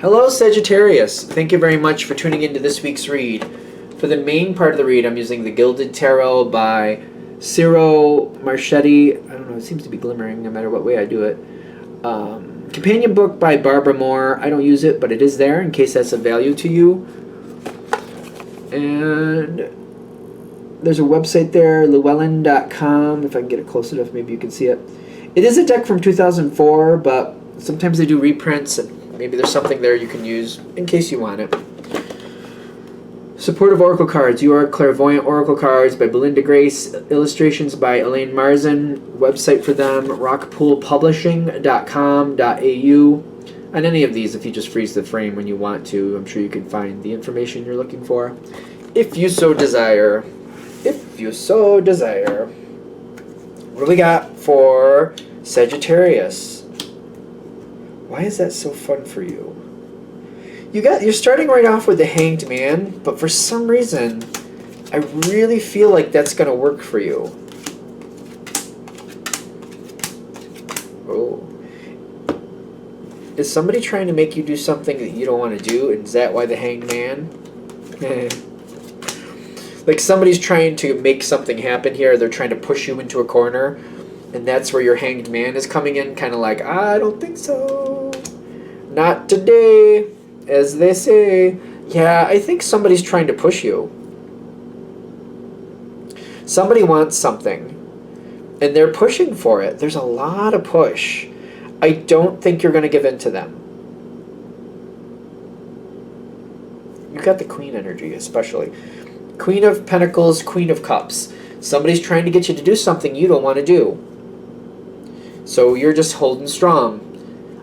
Hello, Sagittarius. Thank you very much for tuning into this week's read. For the main part of the read, I'm using the Gilded Tarot by Ciro Marchetti. I don't know, it seems to be glimmering no matter what way I do it. Companion book by Barbara Moore. I don't use it, but it is there in case that's of value to you. And there's a website there, llewellyn.com. If I can get it close enough, maybe you can see it. It is a deck from 2004, but sometimes they do reprints, and maybe there's something there you can use in case you want it. Supportive Oracle Cards. You Are Clairvoyant Oracle Cards by Belinda Grace. Illustrations by Elaine Marzin. Website for them, rockpoolpublishing.com.au. On any of these, if you just freeze the frame when you want to, I'm sure you can find the information you're looking for. If you so desire. If you so desire. What do we got for Sagittarius? Why is that so fun for you? You're starting right off with the Hanged Man, but for some reason, I really feel like that's going to work for you. Oh. Is somebody trying to make you do something that you don't want to do? And is that why the Hanged Man? Like somebody's trying to make something happen here. They're trying to push you into a corner. And that's where your Hanged Man is coming in, kind of like, I don't think so. Not today, as they say. Yeah, I think somebody's trying to push you. Somebody wants something, and they're pushing for it. There's a lot of push. I don't think you're going to give in to them. You got the Queen energy, especially. Queen of Pentacles, Queen of Cups. Somebody's trying to get you to do something you don't want to do. So you're just holding strong.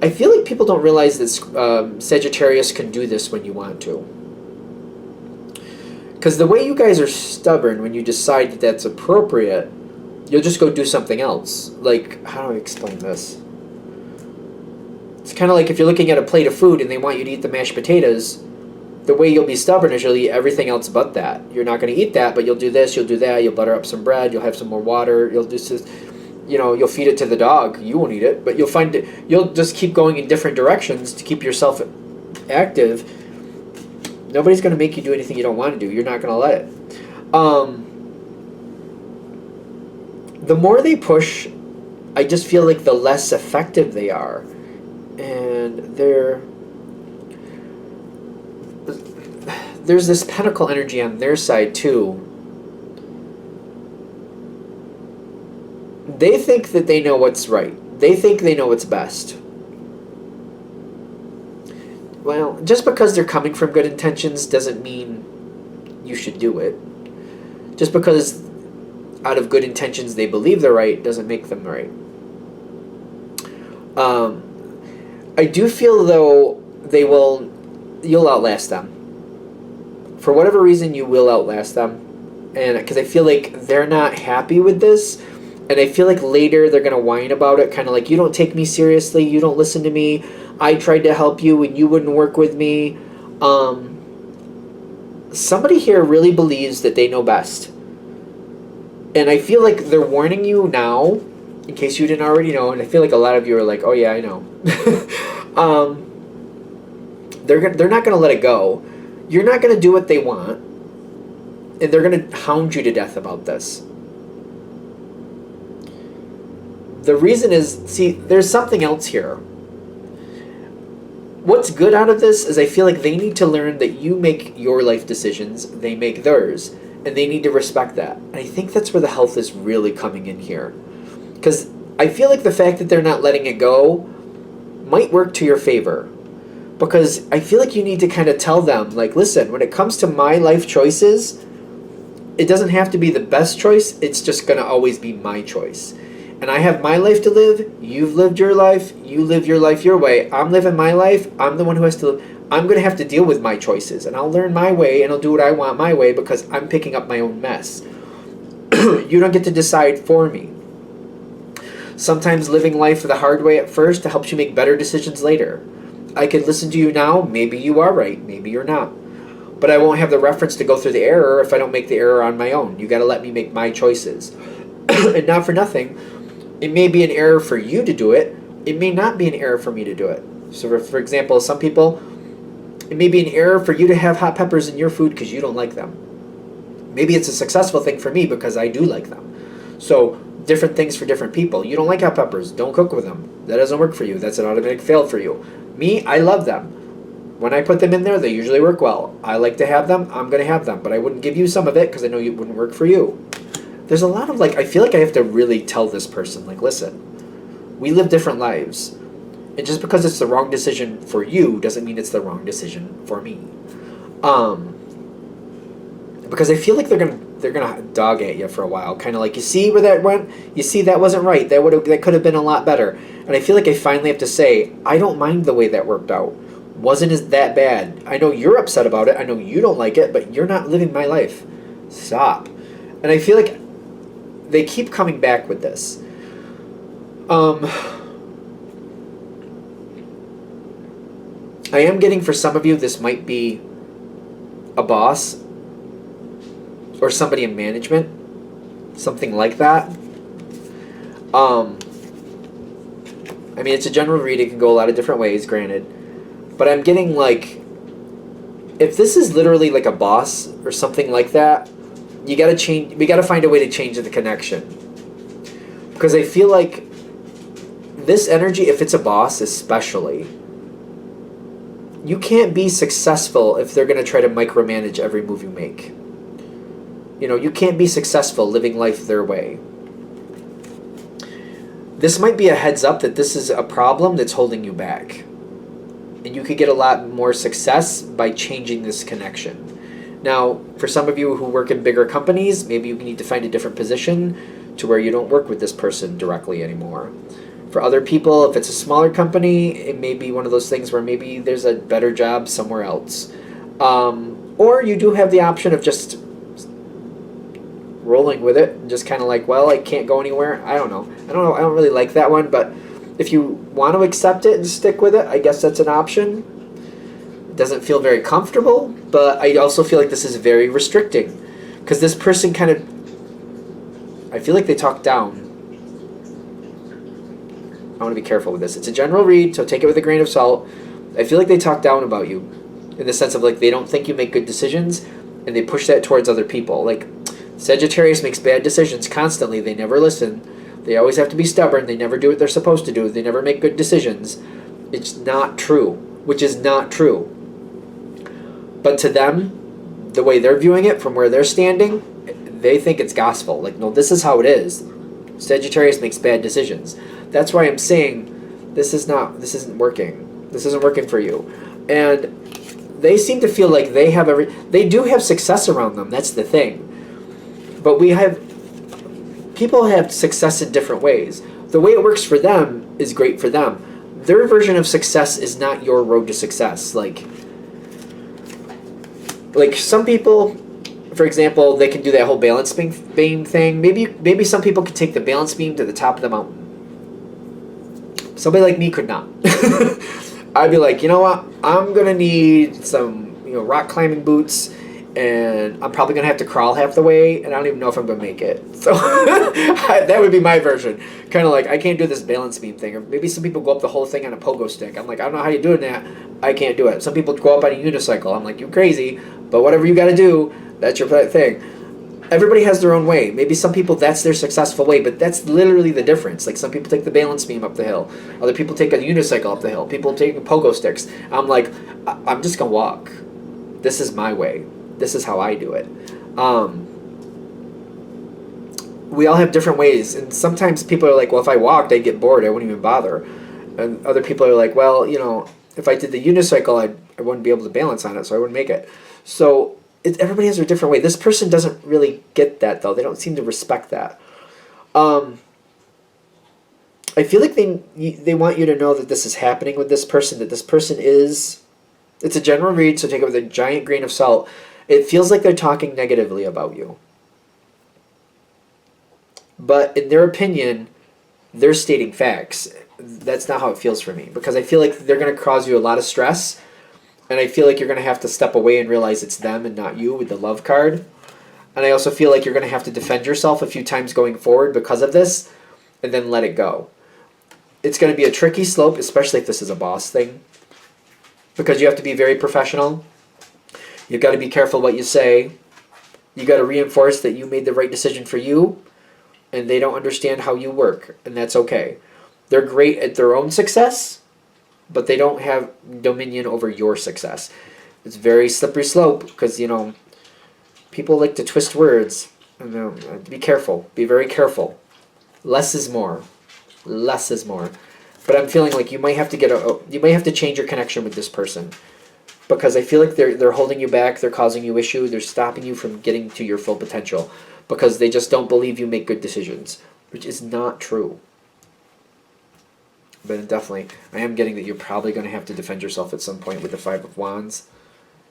I feel like people don't realize that Sagittarius can do this when you want to. Because the way you guys are stubborn when you decide that that's appropriate, you'll just go do something else. Like, how do I explain this? It's kind of like if you're looking at a plate of food and they want you to eat the mashed potatoes, the way you'll be stubborn is you'll eat everything else but that. You're not going to eat that, but you'll do this, you'll do that, you'll butter up some bread, you'll have some more water, you'll do this. You know, you'll feed it to the dog. You won't eat it, but you'll find it. You'll just keep going in different directions to keep yourself active. Nobody's going to make you do anything you don't want to do. You're not going to let it. The more they push, I just feel like the less effective they are. And there's this pentacle energy on their side, too. They think that they know what's right. They think they know what's best. Well, just because they're coming from good intentions doesn't mean you should do it. Just because out of good intentions they believe they're right doesn't make them right. I do feel, though, you'll outlast them. For whatever reason, you will outlast them. And because I feel like they're not happy with this. And I feel like later they're going to whine about it, kind of like, you don't take me seriously, you don't listen to me, I tried to help you and you wouldn't work with me. Somebody here really believes that they know best. And I feel like they're warning you now, in case you didn't already know, and I feel like a lot of you are like, oh yeah, I know. They're not going to let it go. You're not going to do what they want, and they're going to hound you to death about this. The reason is, see, there's something else here. What's good out of this is I feel like they need to learn that you make your life decisions, they make theirs, and they need to respect that. And I think that's where the health is really coming in here. Because I feel like the fact that they're not letting it go might work to your favor. Because I feel like you need to kind of tell them, like, listen, when it comes to my life choices, it doesn't have to be the best choice, it's just going to always be my choice. And I have my life to live, you've lived your life, you live your life your way, I'm living my life, I'm the one who has to live. I'm going to have to deal with my choices, and I'll learn my way, and I'll do what I want my way because I'm picking up my own mess. You don't get to decide for me. Sometimes living life the hard way at first helps you make better decisions later. I could listen to you now, maybe you are right, maybe you're not. But I won't have the reference to go through the error if I don't make the error on my own. You got to let me make my choices. And not for nothing, it may be an error for you to do it. It may not be an error for me to do it. So for example, some people, It may be an error for you to have hot peppers in your food because you don't like them. Maybe it's a successful thing for me because I do like them. So different things for different people. You don't like hot peppers, don't cook with them. That doesn't work for you. That's an automatic fail for you. Me, I love them. When I put them in there, they usually work well. I like to have them, I'm going to have them. But I wouldn't give you some of it because I know it wouldn't work for you. There's a lot of I feel like I have to really tell this person, listen, we live different lives. And just because it's the wrong decision for you doesn't mean it's the wrong decision for me. Because I feel like they're gonna dog at you for a while, kind of you see where that went, you see that wasn't right, that could have been a lot better. And I feel like I finally have to say, I don't mind the way that worked out. Wasn't as that bad. I know you're upset about it. I know you don't like it, but you're not living my life. Stop. And I feel like they keep coming back with this. I am getting, for some of you, this might be a boss or somebody in management, something like that. I mean, it's a general read. It can go a lot of different ways, granted. But I'm getting, if this is literally a boss or something like that, we gotta find a way to change the connection. Because I feel like this energy, if it's a boss especially, you can't be successful if they're going to try to micromanage every move you make. You can't be successful living life their way. This might be a heads up that this is a problem that's holding you back. And you could get a lot more success by changing this connection. Now, for some of you who work in bigger companies, maybe you need to find a different position to where you don't work with this person directly anymore. For other people, if it's a smaller company, it may be one of those things where maybe there's a better job somewhere else. Or you do have the option of just rolling with it and just kind of well, I can't go anywhere. I don't know. I don't really like that one, but if you want to accept it and stick with it, I guess that's an option. It doesn't feel very comfortable, but I also feel like this is very restricting because this person I feel like they talk down. I want to be careful with this. It's a general read, so take it with a grain of salt. I feel like they talk down about you in the sense of they don't think you make good decisions and they push that towards other people. Sagittarius makes bad decisions constantly. They never listen. They always have to be stubborn. They never do what they're supposed to do. They never make good decisions. It's not true, which is not true. But to them, the way they're viewing it from where they're standing, they think it's gospel. No, this is how it is. Sagittarius makes bad decisions. That's why I'm saying this isn't working. This isn't working for you. And they seem to feel like they do have success around them. That's the thing. But people have success in different ways. The way it works for them is great for them. Their version of success is not your road to success. Some people, for example, they can do that whole balance beam thing. Maybe some people could take the balance beam to the top of the mountain. Somebody like me could not. I'd be you know what? I'm going to need some rock climbing boots, and I'm probably going to have to crawl half the way, and I don't even know if I'm going to make it. So that would be my version. Kind of I can't do this balance beam thing. Or maybe some people go up the whole thing on a pogo stick. I'm I don't know how you're doing that. I can't do it. Some people go up on a unicycle. I'm you're crazy, but whatever you got to do, that's your thing. Everybody has their own way. Maybe some people, that's their successful way, but that's literally the difference. Some people take the balance beam up the hill. Other people take a unicycle up the hill. People take pogo sticks. I'm I'm just going to walk. This is my way. This is how I do it. We all have different ways, and sometimes people are well, if I walked, I'd get bored. I wouldn't even bother. And other people are well, if I did the unicycle, I wouldn't be able to balance on it, so I wouldn't make it. So everybody has their different way. This person doesn't really get that, though. They don't seem to respect that. I feel like they want you to know that this is happening with this person, that this person is... It's a general read, so take it with a giant grain of salt. It feels like they're talking negatively about you. But in their opinion, they're stating facts. That's not how it feels for me, because I feel like they're going to cause you a lot of stress. And I feel like you're going to have to step away and realize it's them and not you with the love card. And I also feel like you're going to have to defend yourself a few times going forward because of this, and then let it go. It's going to be a tricky slope, especially if this is a boss thing. because you have to be very professional. You've got to be careful what you say. You got to reinforce that you made the right decision for you, and they don't understand how you work, and that's okay. They're great at their own success, but they don't have dominion over your success. It's very slippery slope because, people like to twist words. Be careful. Be very careful. Less is more. Less is more. But I'm feeling like you might have to you might have to change your connection with this person, because I feel like they're holding you back. They're causing you issue. They're stopping you from getting to your full potential because they just don't believe you make good decisions, which is not true. But definitely, I am getting that you're probably going to have to defend yourself at some point with the Five of Wands.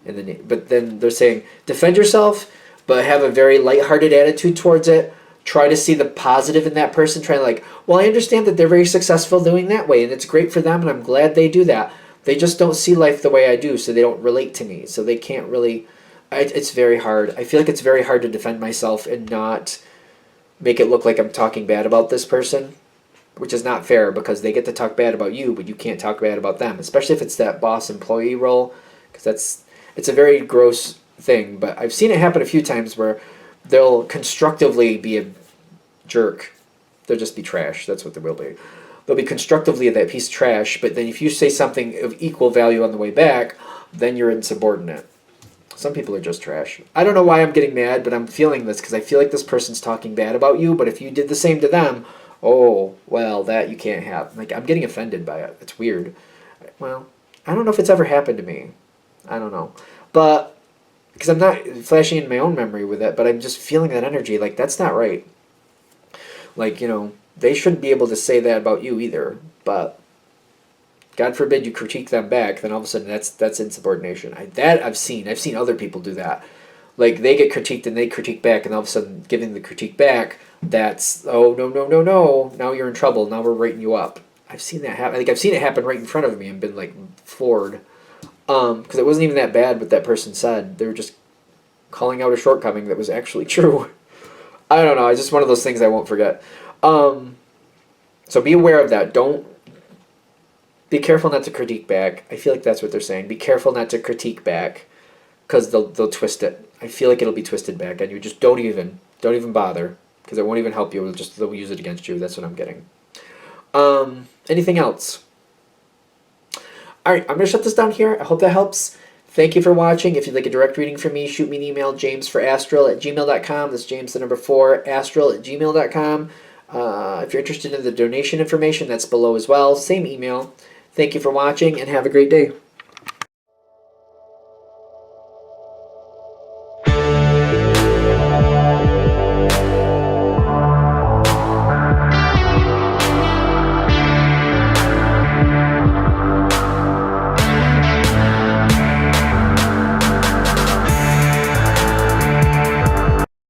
But then they're saying, defend yourself, but have a very lighthearted attitude towards it. Try to see the positive in that person. Try well, I understand that they're very successful doing that way, and it's great for them, and I'm glad they do that. They just don't see life the way I do, so they don't relate to me. So they can't really... It's very hard. I feel like it's very hard to defend myself and not make it look like I'm talking bad about this person, which is not fair because they get to talk bad about you, but you can't talk bad about them, especially if it's that boss-employee role, because it's a very gross thing. But I've seen it happen a few times where they'll constructively be a jerk. They'll just be trash. That's what they will be. They'll be constructively that piece of trash, but then if you say something of equal value on the way back, then you're insubordinate. Some people are just trash. I don't know why I'm getting mad, but I'm feeling this because I feel like this person's talking bad about you, but if you did the same to them, oh, well, that you can't have. I'm getting offended by it. It's weird. Well, I don't know if it's ever happened to me. I don't know. But, because I'm not flashing in my own memory with it, but I'm just feeling that energy. That's not right. They shouldn't be able to say that about you either, but God forbid you critique them back, then all of a sudden that's insubordination. I've seen other people do that. They get critiqued and they critique back, and all of a sudden giving the critique back, that's, oh, no, now you're in trouble, now we're writing you up. I've seen that happen. I've seen it happen right in front of me and been floored. Because it wasn't even that bad what that person said. They were just calling out a shortcoming that was actually true. I don't know. It's just one of those things I won't forget. So be aware of that. Be careful not to critique back. I feel like that's what they're saying. Be careful not to critique back, because they'll twist it. I feel like it'll be twisted back, and you just don't even bother, because it won't even help you. They'll use it against you. That's what I'm getting. Anything else? All right, I'm gonna shut this down here. I hope that helps. Thank you for watching. If you'd like a direct reading from me, shoot me an email, jamesforastral@gmail.com. That's James, the number 4, astral@gmail.com. If you're interested in the donation information, that's below as well. Same email. Thank you for watching, and have a great day.